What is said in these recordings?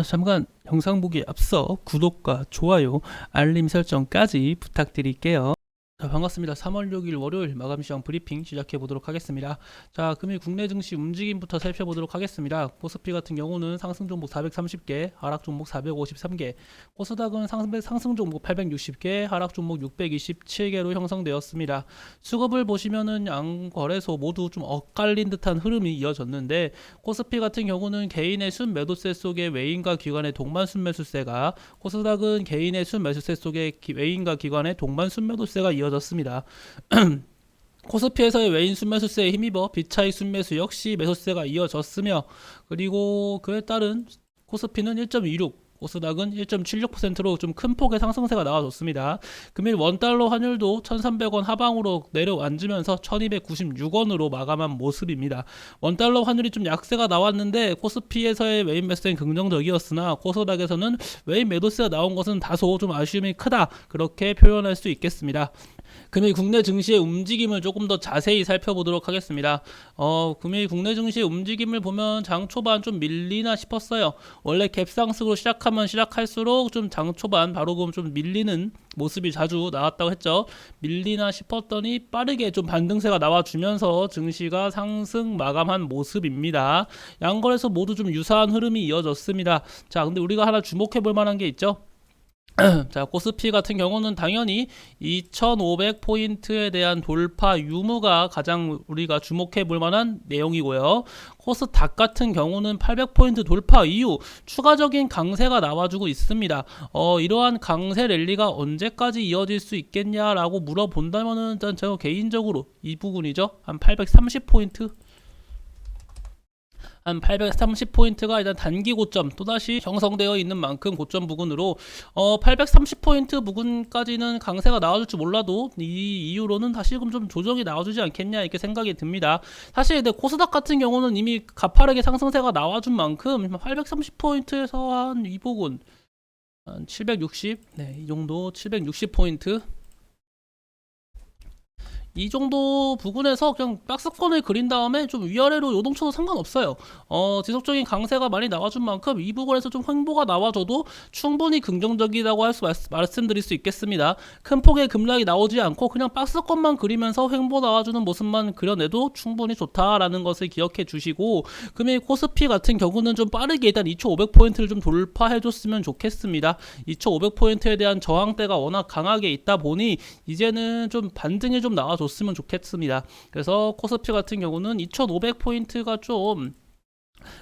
잠깐 영상 보기에 앞서 구독과 좋아요, 알림 설정까지 부탁드릴게요. 자, 반갑습니다. 3월 6일 월요일 마감 시황 브리핑 시작해 보도록 하겠습니다. 자, 금일 국내 증시 움직임부터 살펴보도록 하겠습니다. 코스피 같은 경우는 상승 종목 430개, 하락 종목 453개, 코스닥은 상승 종목 860개, 하락 종목 627개로 형성되었습니다. 수급을 보시면은 양 거래소 모두 좀 엇갈린 듯한 흐름이 이어졌는데, 코스피 같은 경우는 개인의 순매도세 속에 외인과 기관의 동반 순매수세가, 코스닥은 개인의 순매수세 속에 외인과 기관의 동반 순매도세가 이어졌습니다. 코스피에서의 외인 순매수세에 힘입어 빗차익 순매수 역시 매수세가 이어졌으며, 그리고 그에 따른 코스피는 1.26, 코스닥은 1.76%로 좀 큰 폭의 상승세가 나와줬습니다. 금일 원달러 환율도 1,300원 하방으로 내려앉으면서 1,296원으로 마감한 모습입니다. 원달러 환율이 좀 약세가 나왔는데 코스피에서의 외인 매수세는 긍정적이었으나 코스닥에서는 외인 매도세가 나온 것은 다소 좀 아쉬움이 크다, 그렇게 표현할 수 있겠습니다. 금일 국내 증시의 움직임을 조금 더 자세히 살펴보도록 하겠습니다. 금일 국내 증시의 움직임을 보면 장 초반 좀 밀리나 싶었어요. 원래 갭상승으로 시작하면 시작할수록 좀 장 초반 바로 좀 밀리는 모습이 자주 나왔다고 했죠. 밀리나 싶었더니 빠르게 좀 반등세가 나와주면서 증시가 상승 마감한 모습입니다. 양거래소 모두 좀 유사한 흐름이 이어졌습니다. 자, 근데 우리가 하나 주목해 볼 만한 게 있죠. 자, 코스피 같은 경우는 당연히 2500포인트에 대한 돌파 유무가 가장 우리가 주목해 볼 만한 내용이고요. 코스닥 같은 경우는 800포인트 돌파 이후 추가적인 강세가 나와주고 있습니다. 이러한 강세 랠리가 언제까지 이어질 수 있겠냐라고 물어본다면은 일단 제가 개인적으로 이 부분이죠. 한 830포인트? 한 830포인트가 일단 단기 고점 또다시 형성되어 있는 만큼 고점 부근으로 830포인트 부근까지는 강세가 나와줄지 몰라도 이 이후로는 다시금 좀 조정이 나와주지 않겠냐, 이렇게 생각이 듭니다. 사실 근데 코스닥 같은 경우는 이미 가파르게 상승세가 나와준 만큼 830포인트에서 한 이 부근 한 760, 네, 이 정도 760포인트 이 정도 부분에서 그냥 박스권을 그린 다음에 좀 위아래로 요동쳐도 상관없어요. 지속적인 강세가 많이 나와준 만큼 이 부분에서 좀 횡보가 나와줘도 충분히 긍정적이라고 할 수 말씀드릴 수 있겠습니다. 큰 폭의 급락이 나오지 않고 그냥 박스권만 그리면서 횡보 나와주는 모습만 그려내도 충분히 좋다라는 것을 기억해 주시고, 금일 코스피 같은 경우는 좀 빠르게 일단 2500포인트를 좀 돌파해 줬으면 좋겠습니다. 2500포인트에 대한 저항대가 워낙 강하게 있다 보니 이제는 좀 반등이 좀 나와줬으면 좋겠습니다. 그래서 코스피 같은 경우는 2500포인트가 좀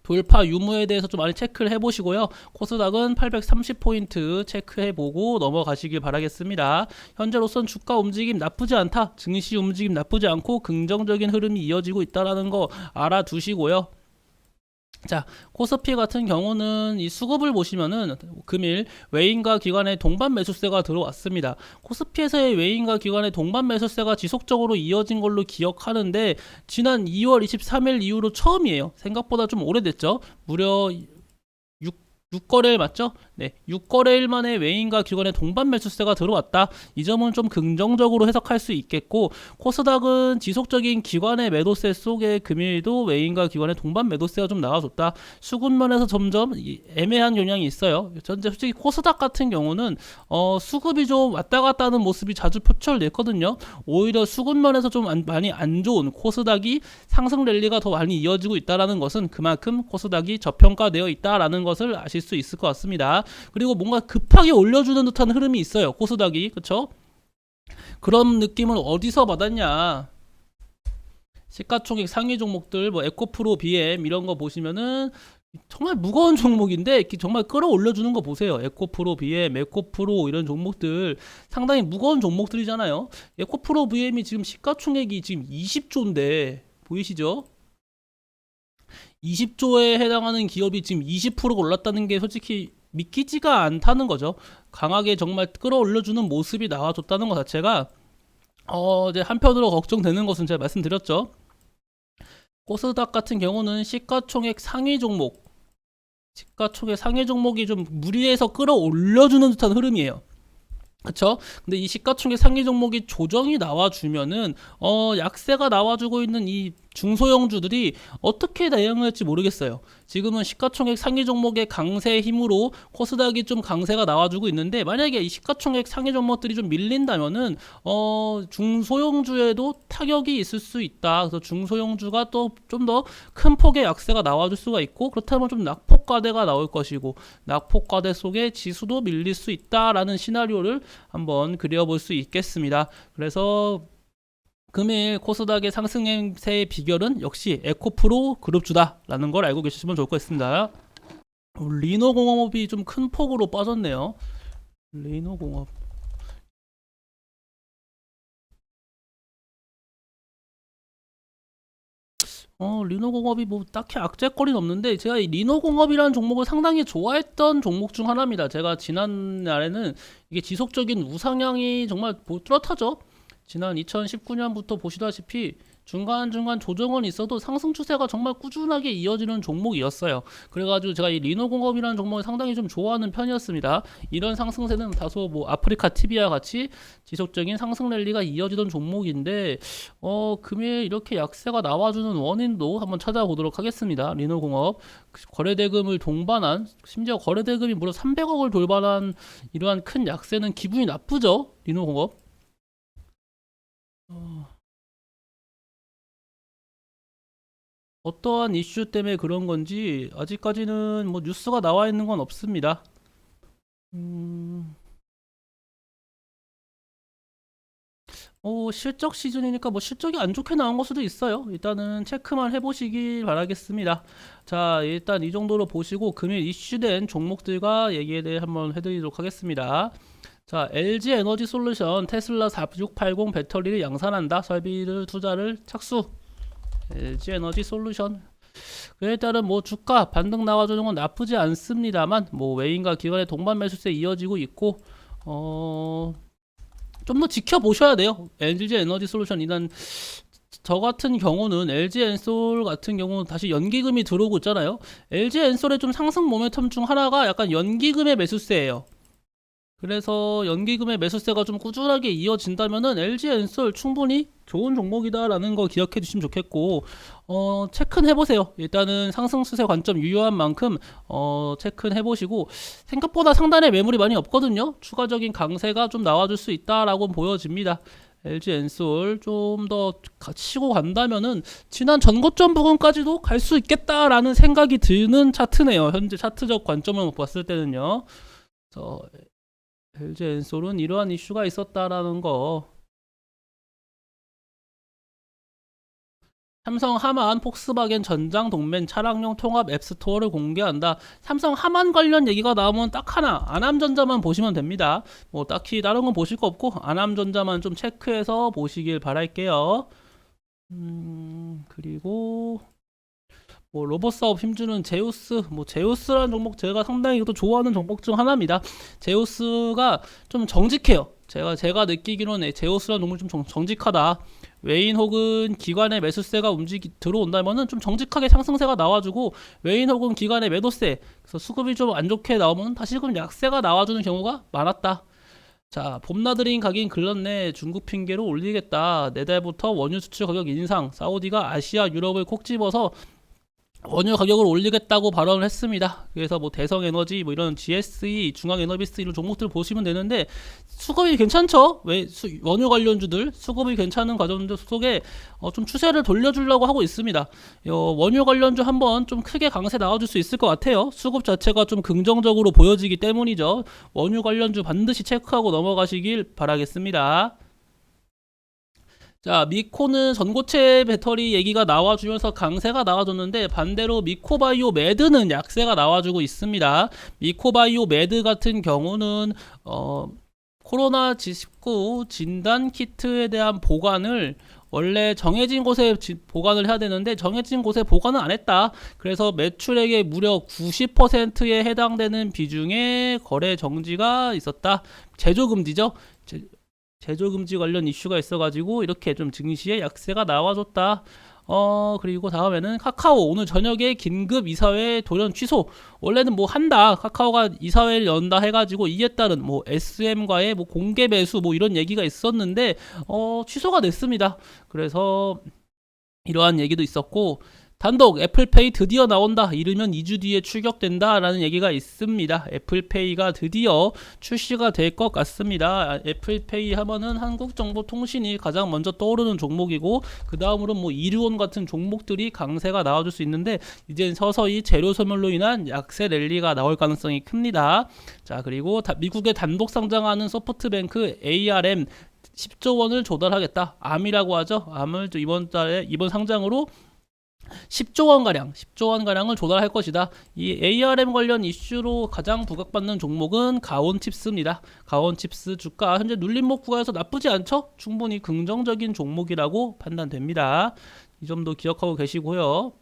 돌파 유무에 대해서 좀 많이 체크를 해보시고요. 코스닥은 830포인트 체크해보고 넘어가시길 바라겠습니다. 현재로선 주가 움직임 나쁘지 않다, 증시 움직임 나쁘지 않고 긍정적인 흐름이 이어지고 있다는 거 알아두시고요. 자, 코스피 같은 경우는 이 수급을 보시면은 금일 외인과 기관의 동반 매수세가 들어왔습니다. 코스피에서의 외인과 기관의 동반 매수세가 지속적으로 이어진 걸로 기억하는데 지난 2월 23일 이후로 처음이에요. 생각보다 좀 오래됐죠. 무려 6거래일 맞죠? 네, 6거래일 만에 외인과 기관의 동반 매수세가 들어왔다. 이 점은 좀 긍정적으로 해석할 수 있겠고, 코스닥은 지속적인 기관의 매도세 속에 금일도 외인과 기관의 동반 매도세가 좀 나와줬다. 수급면에서 점점 애매한 경향이 있어요. 전체 솔직히 코스닥 같은 경우는 수급이 좀 왔다 갔다 하는 모습이 자주 표출됐거든요. 오히려 수급면에서 좀 많이 안 좋은 코스닥이 상승 랠리가 더 많이 이어지고 있다는 것은 그만큼 코스닥이 저평가되어 있다는 것을 아실 수 있을 것 같습니다. 그리고 뭔가 급하게 올려주는 듯한 흐름이 있어요, 코스닥이. 그쵸? 그런 느낌을 어디서 받았냐, 시가총액 상위 종목들 뭐 에코프로, BM 이런 거 보시면은 정말 무거운 종목인데 정말 끌어올려주는 거 보세요. 에코프로, BM, 에코프로 이런 종목들 상당히 무거운 종목들이잖아요. 에코프로, BM이 지금 시가총액이 지금 20조인데 보이시죠? 20조에 해당하는 기업이 지금 20%가 올랐다는 게 솔직히 믿기지가 않다는 거죠. 강하게 정말 끌어올려주는 모습이 나와줬다는 것 자체가 이제 한편으로 걱정되는 것은 제가 말씀드렸죠. 코스닥 같은 경우는 시가총액 상위 종목이 좀 무리해서 끌어올려주는 듯한 흐름이에요. 그쵸? 근데 이 시가총액 상위 종목이 조정이 나와주면은 약세가 나와주고 있는 이 중소형주들이 어떻게 대응할지 모르겠어요. 지금은 시가총액 상위 종목의 강세 힘으로 코스닥이 좀 강세가 나와주고 있는데, 만약에 이 시가총액 상위 종목들이 좀 밀린다면은 중소형주에도 타격이 있을 수 있다. 그래서 중소형주가 또 좀 더 큰 폭의 약세가 나와줄 수가 있고, 그렇다면 좀 낙폭과대가 나올 것이고, 낙폭과대 속에 지수도 밀릴 수 있다라는 시나리오를 한번 그려볼 수 있겠습니다. 그래서 금일 코스닥의 상승세의 비결은 역시 에코프로 그룹주다라는 걸 알고 계시면 좋을 것 같습니다. 리노공업이 좀 큰 폭으로 빠졌네요. 리노공업. 리노공업이 뭐 딱히 악재거리는 없는데, 제가 이 리노공업이라는 종목을 상당히 좋아했던 종목 중 하나입니다. 제가 지난날에는 이게 지속적인 우상향이 정말 뚜렷하죠. 지난 2019년부터 보시다시피 중간중간 조정은 있어도 상승 추세가 정말 꾸준하게 이어지는 종목이었어요. 그래가지고 제가 이 리노공업이라는 종목을 상당히 좀 좋아하는 편이었습니다. 이런 상승세는 다소 뭐 아프리카 TV와 같이 지속적인 상승 랠리가 이어지던 종목인데, 금일 이렇게 약세가 나와주는 원인도 한번 찾아보도록 하겠습니다. 리노공업 거래대금을 동반한, 심지어 거래대금이 무려 300억을 돌반한 이러한 큰 약세는 기분이 나쁘죠. 리노공업. 어떠한 이슈 때문에 그런 건지 아직까지는 뭐 뉴스가 나와 있는 건 없습니다. 실적 시즌이니까 뭐 실적이 안 좋게 나온 걸 수도 있어요. 일단은 체크만 해보시길 바라겠습니다. 자, 일단 이 정도로 보시고 금일 이슈된 종목들과 얘기에 대해 한번 해드리도록 하겠습니다. 자, LG 에너지 솔루션 테슬라 4680 배터리를 양산한다. 설비를 투자를 착수. LG 에너지 솔루션. 그에 따른 뭐 주가 반등 나와주는 건 나쁘지 않습니다만, 뭐 외인과 기관의 동반 매수세 이어지고 있고, 좀 더 지켜보셔야 돼요. LG 에너지 솔루션. 이난 저 같은 경우는 LG 엔솔 같은 경우는 다시 연기금이 들어오고 있잖아요. LG 엔솔의 좀 상승 모멘텀 중 하나가 약간 연기금의 매수세예요. 그래서 연기금의 매수세가 좀 꾸준하게 이어진다면은 LG 엔솔 충분히 좋은 종목이다라는 거 기억해 주시면 좋겠고, 체크는 해보세요. 일단은 상승 추세 관점 유효한 만큼 체크는 해보시고, 생각보다 상단에 매물이 많이 없거든요. 추가적인 강세가 좀 나와줄 수 있다라고 보여집니다. LG 엔솔 좀 더 치고 간다면은 지난 전고점 부근까지도 갈 수 있겠다라는 생각이 드는 차트네요. 현재 차트적 관점을 봤을 때는요. 그래서 LG 엔솔은 이러한 이슈가 있었다라는 거. 삼성 하만 폭스바겐 전장 동맹 차량용 통합 앱스토어를 공개한다. 삼성 하만 관련 얘기가 나오면 딱 하나, 안암전자만 보시면 됩니다. 뭐 딱히 다른 건 보실 거 없고 안암전자만 좀 체크해서 보시길 바랄게요. 그리고 뭐 로봇 사업 힘주는 제우스, 뭐 제우스라는 종목 제가 상당히 또 좋아하는 종목 중 하나입니다. 제우스가 좀 정직해요. 제가 느끼기로는 제우스라는 종목이 좀 정직하다. 외인 혹은 기관의 매수세가 들어온다면은 좀 정직하게 상승세가 나와주고, 외인 혹은 기관의 매도세, 그래서 수급이 좀 안 좋게 나오면 다시금 약세가 나와주는 경우가 많았다. 자, 봄나들인 가긴 글렀네. 중국 핑계로 올리겠다. 내달부터 원유 수출 가격 인상. 사우디가 아시아 유럽을 콕 집어서 원유 가격을 올리겠다고 발언을 했습니다. 그래서 뭐 대성에너지, 뭐 이런 GSE, 중앙에너비스 이런 종목들 보시면 되는데, 수급이 괜찮죠? 원유 관련주들 수급이 괜찮은 과정들 속에 좀 추세를 돌려주려고 하고 있습니다. 원유 관련주 한번 좀 크게 강세 나와줄 수 있을 것 같아요. 수급 자체가 좀 긍정적으로 보여지기 때문이죠. 원유 관련주 반드시 체크하고 넘어가시길 바라겠습니다. 자, 미코는 전고체 배터리 얘기가 나와주면서 강세가 나와줬는데, 반대로 미코바이오 매드는 약세가 나와주고 있습니다. 미코바이오 매드 같은 경우는 코로나19 진단 키트에 대한 보관을 원래 정해진 곳에 보관을 해야 되는데 정해진 곳에 보관을 안 했다. 그래서 매출액의 무려 90%에 해당되는 비중의 거래 정지가 있었다. 제조 금지죠. 제조 금지 관련 이슈가 있어가지고 이렇게 좀 증시에 약세가 나와줬다. 그리고 다음에는 카카오 오늘 저녁에 긴급 이사회 돌연 취소. 원래는 뭐 한다, 카카오가 이사회를 연다 해가지고 이에 따른 뭐 SM과의 뭐 공개 매수 뭐 이런 얘기가 있었는데 취소가 됐습니다. 그래서 이러한 얘기도 있었고, 단독 애플페이 드디어 나온다. 이르면 2주 뒤에 출격된다 라는 얘기가 있습니다. 애플페이가 드디어 출시가 될 것 같습니다. 애플페이 하면은 한국정보통신이 가장 먼저 떠오르는 종목이고, 그 다음으로 뭐 이르온 같은 종목들이 강세가 나와줄 수 있는데, 이제 서서히 재료 소멸로 인한 약세 랠리가 나올 가능성이 큽니다. 자, 그리고 미국에 단독 상장하는 소프트뱅크 ARM 10조 원을 조달하겠다. 암이라고 하죠. 암을 이번 상장으로 10조 원가량을 조달할 것이다. 이 ARM 관련 이슈로 가장 부각받는 종목은 가온칩스입니다. 가온칩스 주가 현재 눌림목 구간에서 나쁘지 않죠? 충분히 긍정적인 종목이라고 판단됩니다. 이 점도 기억하고 계시고요.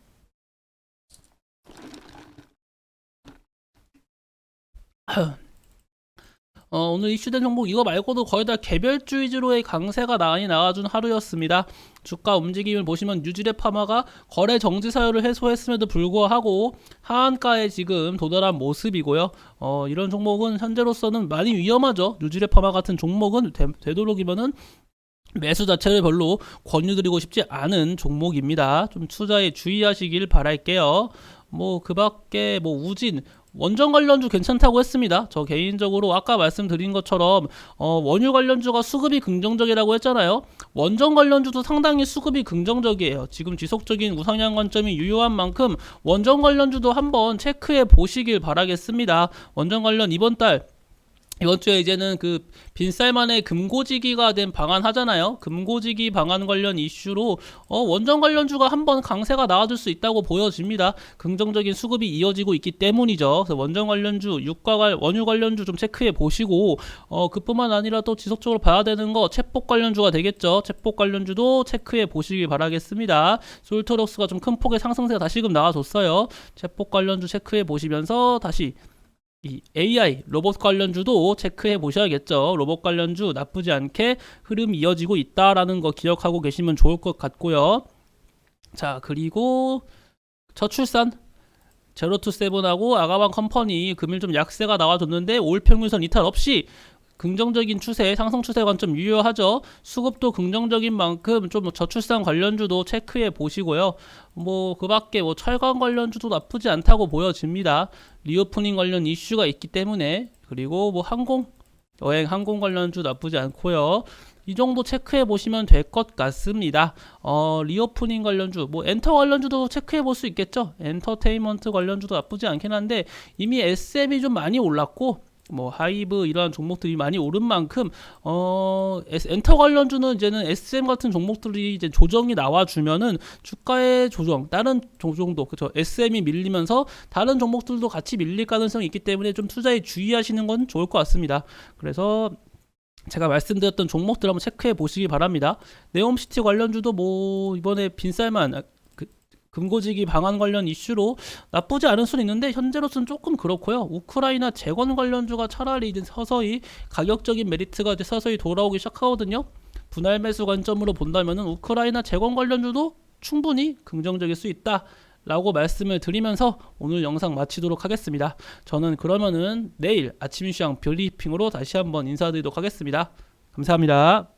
오늘 이슈된 종목 이거 말고도 거의 다 개별주 위주로의 강세가 많이 나와준 하루였습니다. 주가 움직임을 보시면 뉴질의 파마가 거래 정지 사유를 해소했음에도 불구하고 하한가에 지금 도달한 모습이고요. 이런 종목은 현재로서는 많이 위험하죠. 뉴질의 파마 같은 종목은 되도록이면은 매수 자체를 별로 권유드리고 싶지 않은 종목입니다. 좀 투자에 주의하시길 바랄게요. 뭐 그 밖에 뭐 우진 원전 관련주 괜찮다고 했습니다. 저 개인적으로 아까 말씀드린 것처럼 원유 관련주가 수급이 긍정적이라고 했잖아요. 원전 관련주도 상당히 수급이 긍정적이에요. 지금 지속적인 우상향 관점이 유효한 만큼 원전 관련주도 한번 체크해 보시길 바라겠습니다. 원전 관련 이번 주에 이제는 그 빈쌀만의 금고지기가 된 방안 하잖아요. 금고지기 방안 관련 이슈로 원전 관련주가 한번 강세가 나와줄 수 있다고 보여집니다. 긍정적인 수급이 이어지고 있기 때문이죠. 그래서 원전 관련주, 원유 관련주 좀 체크해 보시고 그뿐만 아니라 또 지속적으로 봐야 되는 거 챗복 관련주가 되겠죠. 챗복 관련주도 체크해 보시길 바라겠습니다. 솔트록스가 좀 큰 폭의 상승세가 다시금 나와줬어요. 챗복 관련주 체크해 보시면서 다시 이 AI 로봇 관련주도 체크해 보셔야겠죠. 로봇 관련주 나쁘지 않게 흐름이 이어지고 있다라는 거 기억하고 계시면 좋을 것 같고요. 자, 그리고 저출산 제로투세븐하고 아가방 컴퍼니 금일 좀 약세가 나와줬는데 올 평균선 이탈 없이 긍정적인 추세, 상승 추세 관점 유효하죠. 수급도 긍정적인 만큼 좀 저출산 관련주도 체크해 보시고요. 뭐 그 밖에 뭐 철강 관련주도 나쁘지 않다고 보여집니다. 리오프닝 관련 이슈가 있기 때문에. 그리고 뭐 여행 항공 관련주 나쁘지 않고요. 이 정도 체크해 보시면 될 것 같습니다. 리오프닝 관련주, 뭐 엔터 관련주도 체크해 볼 수 있겠죠. 엔터테인먼트 관련주도 나쁘지 않긴 한데 이미 SM이 좀 많이 올랐고 뭐 하이브 이러한 종목들이 많이 오른 만큼 엔터 관련주는 이제는 SM 같은 종목들이 이제 조정이 나와주면은 주가의 조정, 다른 조정도 그죠, SM이 밀리면서 다른 종목들도 같이 밀릴 가능성이 있기 때문에 좀 투자에 주의하시는 건 좋을 것 같습니다. 그래서 제가 말씀드렸던 종목들 한번 체크해 보시기 바랍니다. 네옴시티 관련주도 뭐 이번에 빈쌀만 금고지기 방안 관련 이슈로 나쁘지 않은 수는 있는데 현재로서는 조금 그렇고요. 우크라이나 재건 관련주가 차라리 이제 서서히 가격적인 메리트가 이제 서서히 돌아오기 시작하거든요. 분할 매수 관점으로 본다면은 우크라이나 재건 관련주도 충분히 긍정적일 수 있다 라고 말씀을 드리면서 오늘 영상 마치도록 하겠습니다. 저는 그러면은 내일 아침 시황 브리핑으로 다시 한번 인사드리도록 하겠습니다. 감사합니다.